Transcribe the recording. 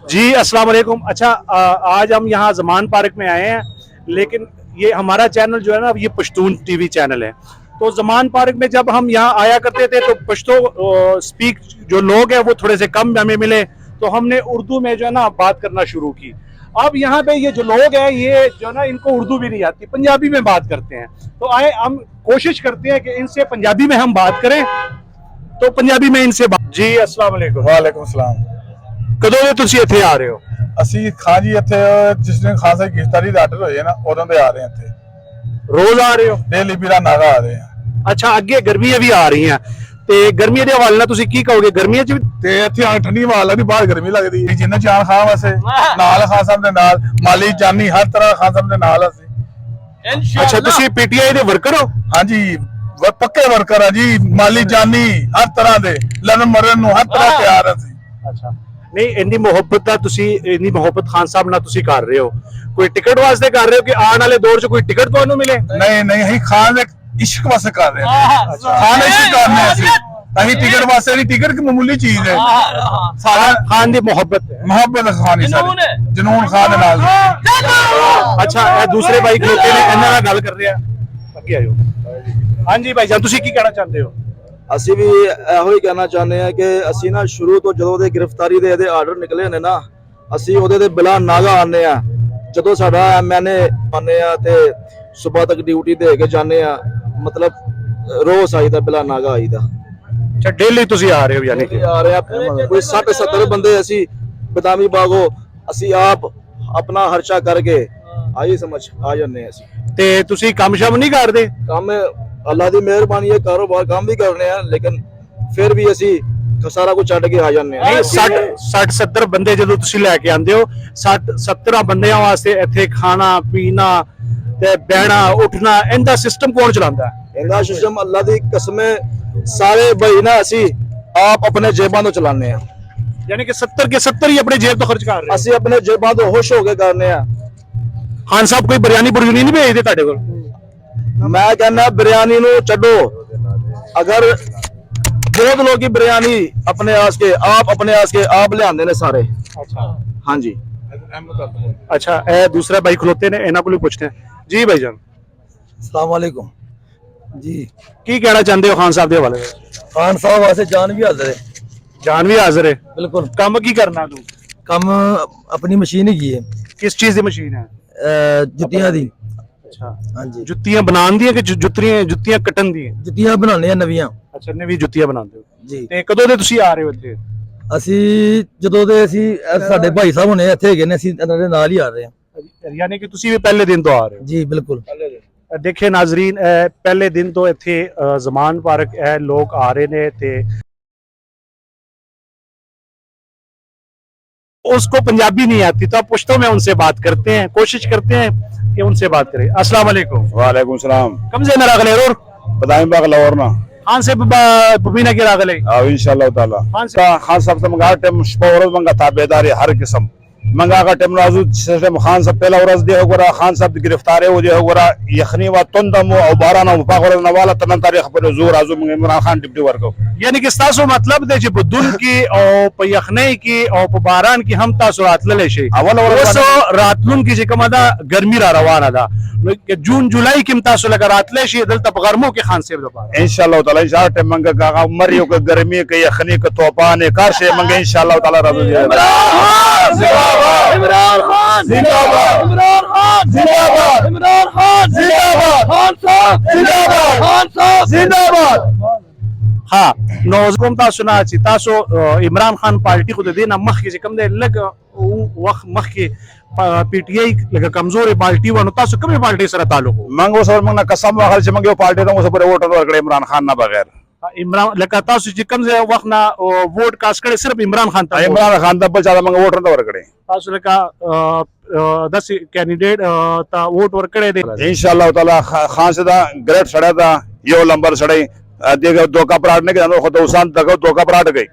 जी अस्सलाम वालेकुम। अच्छा, आज हम यहाँ जमान पार्क में आए हैं, लेकिन ये हमारा चैनल जो है ना, ये पश्तून टीवी चैनल है। तो जमान पार्क में जब हम यहाँ आया करते थे तो पश्तो स्पीक जो लोग हैं वो थोड़े से कम हमें मिले, तो हमने उर्दू में जो है ना बात करना शुरू की। अब यहाँ पे ये जो लोग हैं, ये जो ना, इनको उर्दू भी नहीं आती, पंजाबी में बात करते हैं। तो आए हम कोशिश करते हैं कि इनसे पंजाबी में हम बात करें। तो पंजाबी में इनसे बात। जी अस्सलाम वालेकुम। वालेकुम सलाम। कदों ਦੇ ਤੁਸੀਂ ਇੱਥੇ ਆ ਰਹੇ ਹੋ? ਅਸੀਂ ਖਾਂ ਜੀ ਇੱਥੇ ਜਿਸ ਦਿਨ ਖਾਨ ਸਾਹਿਬ गिरफ्तारी ਦੇ ਆਰਡਰ ਹੋਏ ਨਾ ਉਦੋਂ ਦੇ ਆ ਰਹੇ ਹਾਂ ਇੱਥੇ। ਰੋਜ਼ ਆ ਰਹੇ ਹੋ? ਡੇਲੀ ਵੀਰਾ ਨਾਗਾ ਆ ਰਹੇ ਹਾਂ। ਅੱਛਾ, ਅੱਗੇ ਗਰਮੀਆਂ ਵੀ ਆ ਰਹੀਆਂ, ਤੇ ਗਰਮੀਆਂ ਦੇ ਹਵਾਲੇ ਨਾਲ ਤੁਸੀਂ ਕੀ ਕਹੋਗੇ? ਗਰਮੀਆਂ 'ਚ ਵੀ ਤੇ ਇੱਥੇ ਆ ਠੰਡੀ ਹਵਾ ਲੱਗਦੀ, ਬਾਹਰ ਗਰਮੀ ਲੱਗਦੀ ਹੈ। ਜਿੰਨਾ ਚਾਹ ਖਾਂ ਵਾਸਤੇ ਨਾਲ ਖਾਨ ਸਾਹਿਬ ਦੇ ਨਾਲ, ਮਾਲੀ ਜਾਨੀ ਹਰ ਤਰ੍ਹਾਂ ਖਾਨ ਸਾਹਿਬ ਦੇ ਨਾਲ ਅਸੀਂ। ਅੱਛਾ, ਤੁਸੀਂ ਪੀਟੀਆਈ ਦੇ ਵਰਕਰ ਹੋ? ਹਾਂਜੀ, ਪੱਕੇ ਵਰਕਰ ਆ ਜੀ। ਮਾਲੀ ਜਾਨੀ ਹਰ ਤਰ੍ਹਾਂ ਦੇ, ਲੜਨ ਮਰਨ ਨੂੰ ਹਰ ਤਰ੍ਹਾਂ ਤਿਆਰ ਆ ਅਸੀਂ। ਅੱਛਾ, ਨਹੀਂ ਇੰਨੀ ਮੁਹੱਬਤ ਤਾਂ ਤੁਸੀਂ, ਇੰਨੀ ਮੁਹੱਬਤ ਖਾਨ ਸਾਹਿਬ ਨਾਲ ਤੁਸੀਂ ਕਰ ਰਹੇ ਹੋ, ਕੋਈ ਟਿਕਟ ਵਾਸਤੇ ਕਰ ਰਹੇ ਹੋ ਕਿ ਆਉਣ ਵਾਲੇ ਦੌਰ 'ਚ ਕੋਈ ਟਿਕਟ ਤੁਹਾਨੂੰ ਮਿਲੇ? ਨਹੀਂ ਨਹੀਂ, ਅਸੀਂ ਖਾਨ ਦੇ ਇਸ਼ਕ ਵਾਸਤੇ ਕਰ ਰਹੇ ਹਾਂ। ਖਾਨ ਦਾ ਇਸ਼ਕ ਕਰ ਰਹੇ ਅਸੀਂ। ਅਸੀਂ ਟਿਕਟ ਵਾਸਤੇ ਨਹੀਂ, ਟਿਕਟ ਕੀ ਮਾਮੂਲੀ ਚੀਜ਼ ਹੈ। ਸਾਡਾ ਖਾਨ ਦੀ ਮੁਹੱਬਤ ਹੈ, ਮੁਹੱਬਤ ਖਾਨ ਹੀ ਸਾਡੀ, ਜਨੂਨ ਖਾਨ ਦੇ ਨਾਲ। ਅੱਛਾ, ਇਹ ਦੂਸਰੇ ਬਾਈ ਖਲੋਤੇ ਨੇ, ਇਹਨਾਂ ਨਾਲ ਗੱਲ ਕਰ ਰਹੇ ਆ। ਅੱਗੇ ਆਇਓ। ਹਾਂਜੀ ਭਾਈ ਜਾਨ, ਤੁਸੀਂ ਕੀ ਕਹਿਣਾ ਚਾਹੁੰਦੇ ਹੋ? ਅਸੀਂ ਵੀ ਇਹੋ ਹੀ ਕਹਿਣਾ ਚਾਹੁੰਦੇ ਆ ਕਿ ਅਸੀਂ ਨਾ ਸ਼ੁਰੂ ਤੋਂ ਜਦੋਂ ਦੇ ਗ੍ਰਿਫਤਾਰੀ ਦੇ ਇਹਦੇ ਆਰਡਰ ਨਿਕਲੇ ਨੇ ਨਾ, ਅਸੀਂ ਉਹਦੇ ਤੇ ਬਿਲਾ ਨਾਗਾ ਆਨੇ ਆ। ਜਦੋਂ ਸਾਡਾ ਐਮਐਨਏ ਆਨੇ ਆ ਤੇ ਸਵੇਰ ਤੱਕ ਡਿਊਟੀ ਦੇ ਕੇ ਜਾਂਦੇ ਆ, ਮਤਲਬ ਰੋਜ਼ ਆਈਦਾ ਬਿਲਾ ਨਾਗਾ ਆਈਦਾ। ਅੱਛਾ, ਡੇਲੀ ਤੁਸੀਂ ਆ ਰਹੇ ਹੋ? ਯਾਨੀ ਕਿ ਆ ਰਹੇ ਆ ਕੋਈ 60-70 ਬੰਦੇ ਅਸੀਂ ਬਦਾਮੀ ਬਾਗੋ ਅਸੀਂ ਆਪ ਆਪਣਾ ਖਰਚਾ ਕਰਕੇ ਆਈ ਸਮਝ ਆ ਜਾਂਦੇ ਅਸੀਂ। ਤੇ ਤੁਸੀਂ ਕੰਮ ਸ਼ਮ ਨਹੀਂ ਕਰਦੇ? ਕੰਮ ਅੱਲਾ ਦੀ ਮਿਹਰਬਾਨੀ ਹੈ, ਕਾਰੋਬਾਰ ਕੰਮ ਵੀ ਕਰਨੇ ਆ, ਲੇਕਿਨ ਫਿਰ ਵੀ ਅਸੀਂ ਸਾਰਾ ਕੁਝ ਛੱਡ ਕੇ ਆ ਜਾਂਦੇ ਆ। 60-70 ਬੰਦੇ ਜਦੋਂ ਤੁਸੀਂ ਲੈ ਕੇ ਆਉਂਦੇ ਹੋ, 60-70 ਬੰਦਿਆਂ ਵਾਸਤੇ ਇੱਥੇ ਖਾਣਾ ਪੀਣਾ ਤੇ ਬਹਿਣਾ ਉੱਠਣਾ, ਇਹਦਾ ਸਿਸਟਮ ਕੌਣ ਚਲਾਉਂਦਾ ਹੈ? ਇਹਦਾ ਸਿਸਟਮ ਅੱਲਾ ਦੀ ਕਸਮ ਹੈ ਸਾਰੇ ਭਾਈ ਨਾ ਅਸੀਂ ਆਪ ਆਪਣੇ ਜੇਬਾਂ ਤੋਂ ਚਲਾਉਂਦੇ ਆ। ਯਾਨੀ ਕਿ 70 ਕੇ 70 ਹੀ ਆਪਣੇ ਜੇਬ ਤੋਂ ਖਰਚ ਕਰ ਰਹੇ ਹੋ? ਅਸੀਂ ਆਪਣੇ ਜੇਬਾਂ ਤੋਂ ਖੁਸ਼ ਹੋ ਕੇ ਕਰਨੇ ਆ। ਖਾਨ ਸਾਹਿਬ ਕੋਈ ਬਿਰਿਆਨੀ ਬੁਰਜਨੀ ਨਹੀਂ ਭੇਜਦੇ ਤੁਹਾਡੇ ਕੋਲ? ਮੈਂ ਕਹਿੰਦਾ ਬਿਰਿਆਨੀ ਨੂੰ ਛੱਡੋ, ਅਗਰ ਬਹੁਤ ਲੋਕੀ ਬਿਰਿਆਨੀ ਆਪਣੇ ਆਸਕੇ ਆਪ ਲਿਆਂਦੇ ਨੇ ਸਾਰੇ। ਅੱਛਾ ਹਾਂਜੀ। ਅੱਛਾ, ਇਹ ਦੂਸਰਾ ਭਾਈ ਖਲੋਤੇ ਨੇ, ਇਹਨਾਂ ਕੋਲ ਪੁੱਛਦੇ ਹਾਂ। ਜੀ ਭਾਈ ਜਾਨ, अस्सलाम वालेकुम जी। ਕੀ ਕਹਿਣਾ ਚਾਹੁੰਦੇ ਹੋ ਖਾਨ ਸਾਹਿਬ ਦੇ ਹਵਾਲੇ? खान साहब वास्ते जान भी हाजिर है। ਜਾਨ ਵੀ ਹਾਜ਼ਰ ਹੈ। बिल्कुल। ਕੰਮ ਕੀ ਕਰਨਾ ਤੂੰ? कम अपनी मशीन ही है, ਕਿਸ ਚੀਜ਼ ਦੀ ਮਸ਼ੀਨ ਹੈ? जुत्तियां दी। ਅੱਛਾ, हाँ जी, ਜੁੱਤੀਆਂ ਬਣਾਉਣ ਦੀਆਂ ਕਿ ਜੁੱਤੀਆਂ ਕੱਟਣ ਦੀਆਂ? जुत्तियां बनाने नवियां ਅੱਛਾ, ਨਵੀਂ ਜੁੱਤੀਆਂ ਬਣਾਉਂਦੇ ਹੋ। जी। ਤੇ ਕਦੋਂ ਦੇ ਤੁਸੀਂ ਆ ਰਹੇ ਹੋ ਇੱਥੇ? ਅਸੀਂ ਜਦੋਂ ਦੇ ਅਸੀਂ ਸਾਡੇ ਭਾਈ ਸਾਹਿਬ ਹੁਣੇ ਇੱਥੇ ਹੈਗੇ ਨੇ, ਅਸੀਂ ਇਹਨਾਂ ਦੇ ਨਾਲ ਹੀ ਆ ਰਹੇ ਹਾਂ। ਯਾਨੀ ਕਿ ਤੁਸੀਂ ਵੀ ਪਹਿਲੇ ਦਿਨ ਤੋਂ ਆ ਰਹੇ ਹੋ? जी बिल्कुल। ਦੇਖੇ ਨਾਜ਼ਰੀਨ, ਪਹਿਲੇ ਦਿਨ ਤੋਂ ਇੱਥੇ ਜ਼ਮਾਨ ਪਾਰਕ ਇਹ ਲੋਕ ਆ ਰਹੇ ਨੇ ਤੇ उसको पंजाबी नहीं आती, तो आप पुश्तो में उनसे बात करते हैं, कोशिश करते हैं कि उनसे बात करें। अस्सलाम वालेकुम। वालेकुम सलाम। कम से ना रागले और बदामी बाग लाहौर ना खान से बबीना के रागले इंशाल्लाह ताला। खान से खान साहब से मंगा टेम शपोर मंगा ताबेदारी हर किस्म मंगा का टेम नाजू सिस्टम खान साहब पहला औरज दे होगरा खान साहब गिरफ्तार है वो जो होगरा यखनी व तुंदम और बाराना मुफाखर नवाला तनन तारीख पर जोर आजू इमरान खान डिप्टी वर्क। यानी कि तासो मतलब दे जे बुदुन की और पयखने की और बारान की हम तासो रातले शे अवल और रातलुन की जे कमादा गर्मी रा रवाना दा कि जून जुलाई की तासो लगा रातले शे दल तब गर्मों के खान से दबा इंशाल्लाह ताला। इंशाल्लाह टेम मंगा का मरियो के गर्मी के यखनी के तूफान कार से मंगे इंशाल्लाह ताला राजू इमरान खान जिंदाबाद, इमरान खान जिंदाबाद, इमरान खान जिंदाबाद, खान साहब जिंदाबाद, खान साहब जिंदाबाद। हाँ, नौजकों ता सुना ची तासो इमरान खान पार्टी को देना मख के कम दे लग वक्त मख के पीटीआई लग कमजोर पार्टी वन तासो कम पार्टी सर ताल्लुक मंगो सर मंगना कसम वाखल से मंगे पार्टी तो सब वोट वर्कडे इमरान खान ना बगैर इमरान लगा तासो जी कम से वक्त ना वोट कास्ट करे सिर्फ इमरान खान ता इमरान खान तब ज्यादा मंगे वोट तो वर्कडे तासो लगा 10 कैंडिडेट ता वोट वर्कडे दे इंशाल्लाह ताला। खान से दा ग्रेट सड़ा था यो लंबर सड़े देगा धोखा पराटने के खुद उसान तक धोखा पराट गई।